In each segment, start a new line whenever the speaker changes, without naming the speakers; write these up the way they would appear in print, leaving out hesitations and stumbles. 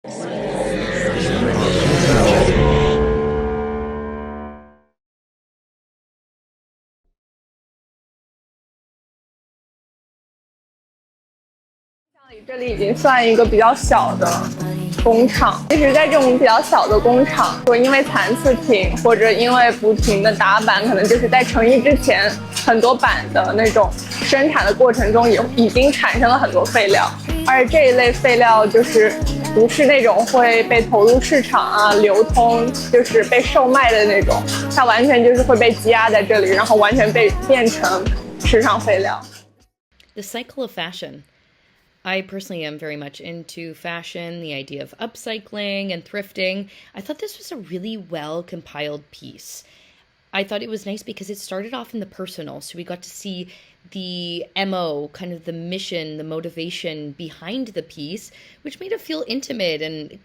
这里已经算一个比较小的工厂。其实，在这种比较小的工厂，说因为残次品或者因为不停的打板，可能就是在成衣之前，很多版的那种生产的过程中，也已经产生了很多废料。而且这一类废料就是不是那种会被投入市场啊、流通，就是被售卖的那种，它完全就是会被积压在这里，然后完全被变成时尚废料。
The cycle of fashion. I personally am very much into fashion, the idea of upcycling and thrifting. I thought this was a really well compiled piece. I thought it was nice because it started off in the personal. So we got to see the MO, kind of the mission, the motivation behind the piece, which made it feel intimate. And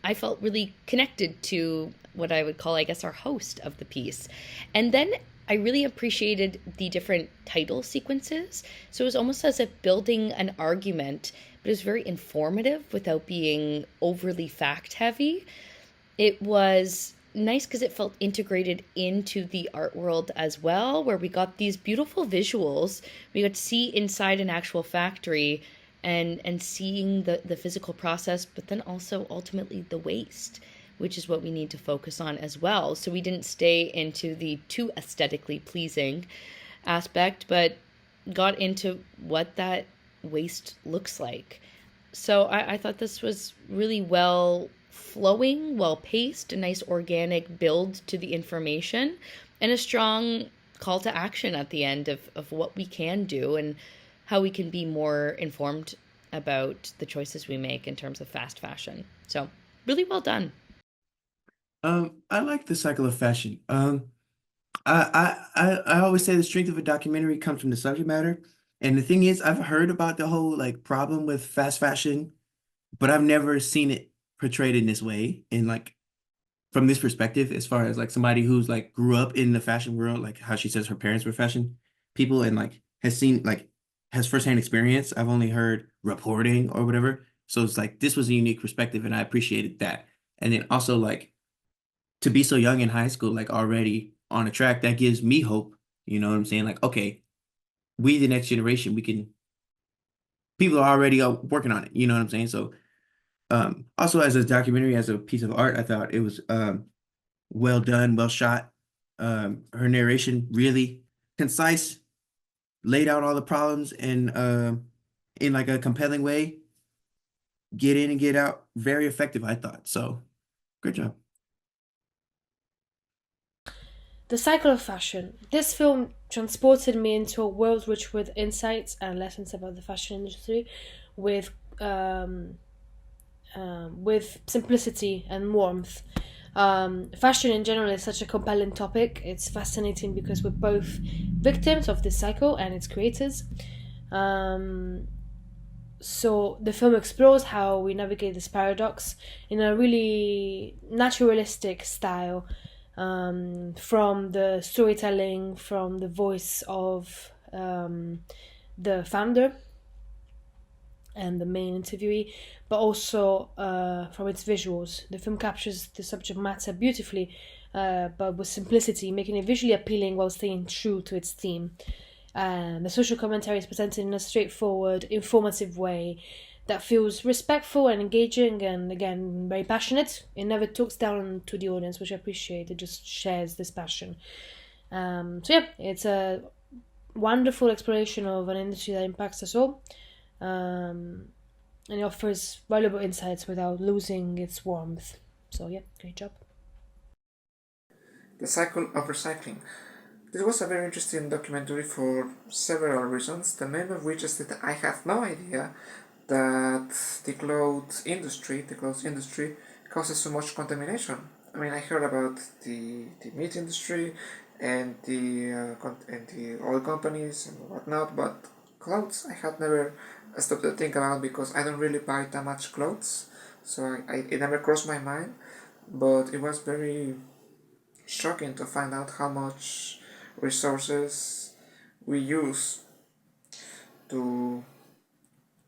I felt really connected to what I would call, I guess, our host of the piece. And then I really appreciated the different title sequences. So it was almost as if building an argument, but it was very informative without being overly fact heavy. It was nice because it felt integrated into the art world as well, where we got these beautiful visuals. We got to see inside an actual factory and seeing the physical process, but then also ultimately the waste, which is what we need to focus on as well. So we didn't stay into the too aesthetically pleasing aspect, but got into what that waste looks like. So I thought this was really well flowing, well paced, a nice organic build to the information, and a strong call to action at the end of what we can do and how we can be more informed about the choices we make in terms of fast fashion. So, really well done.
I like the cycle of fashion. I always say the strength of a documentary comes from the subject matter. And the thing is, I've heard about the whole like problem with fast fashion, but I've never seen it portrayed in this way. And like from this perspective, as far as like somebody who's like grew up in the fashion world, like how she says her parents were fashion people and like has seen like has firsthand experience. I've only heard reporting or whatever. So it's like this was a unique perspective and I appreciated that. And then also like to be so young in high school, like already on a track, that gives me hope. You know what I'm saying? Like, okay, we the next generation, we can people are already working on it. You know what I'm saying? So also as a documentary, as a piece of art, I thought it was well done, well shot. Her narration really concise, laid out all the problems and in like a compelling way. Get in and get out. Very effective, I thought. So great job.
The cycle of fashion. This film transported me into a world rich with insights and lessons about the fashion industry, with with simplicity and warmth. Fashion in general is such a compelling topic. It's fascinating because we're both victims of this cycle and its creators. Um, so the film explores how we navigate this paradox in a really naturalistic style, from the storytelling, from the voice of the founder and the main interviewee, but also from its visuals. The film captures the subject matter beautifully, but with simplicity, making it visually appealing while staying true to its theme. The social commentary is presented in a straightforward, informative way that feels respectful and engaging and, again, very passionate. It never talks down to the audience, which I appreciate. It just shares this passion. So, yeah, it's a wonderful exploration of an industry that impacts us all. And it offers valuable insights without losing its warmth. So, yeah, great job.
The cycle of recycling. This was a very interesting documentary for several reasons, the main of which is that I had no idea that the clothes industry causes so much contamination. I mean, I heard about the meat industry and the oil companies and whatnot, but clothes I had never stopped to think about because I don't really buy that much clothes, so it never crossed my mind. But it was very shocking to find out how much resources we use to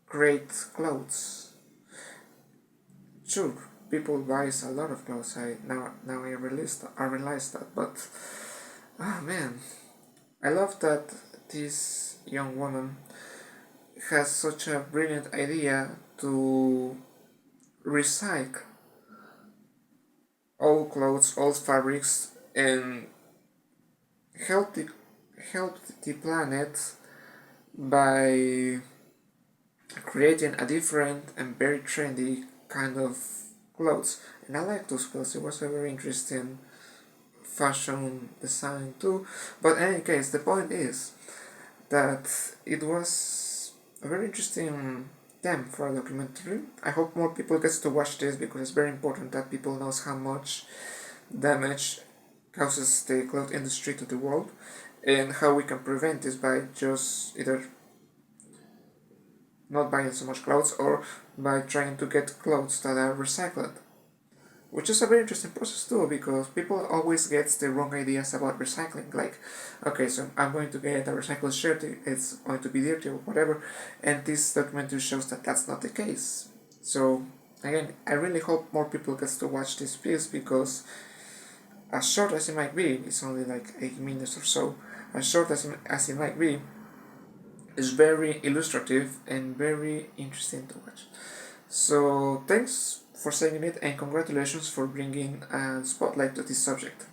create clothes. sure, people buys a lot of clothes. I realized that, but ah man, I love that this young woman has such a brilliant idea to recycle old clothes, old fabrics, and help the help the planet by creating a different and very trendy kind of clothes. And I like those clothes. It was a very interesting fashion design too. But in any case, the point is that it was a very interesting theme for a documentary. I hope more people get to watch this because it's very important that people knows how much damage causes the cloth industry to the world and how we can prevent this by just either not buying so much clothes or by trying to get clothes that are recycled, which is a very interesting process too because people always get the wrong ideas about recycling. Like, okay, so I'm going to get a recycled shirt, it's going to be dirty or whatever, and this documentary shows that that's not the case. So again, I really hope more people get to watch this piece because as short as it might be, it's only like 8 minutes or so, as short as it might be, is very illustrative and very interesting to watch. So thanks for saying it and congratulations for bringing a spotlight to this subject.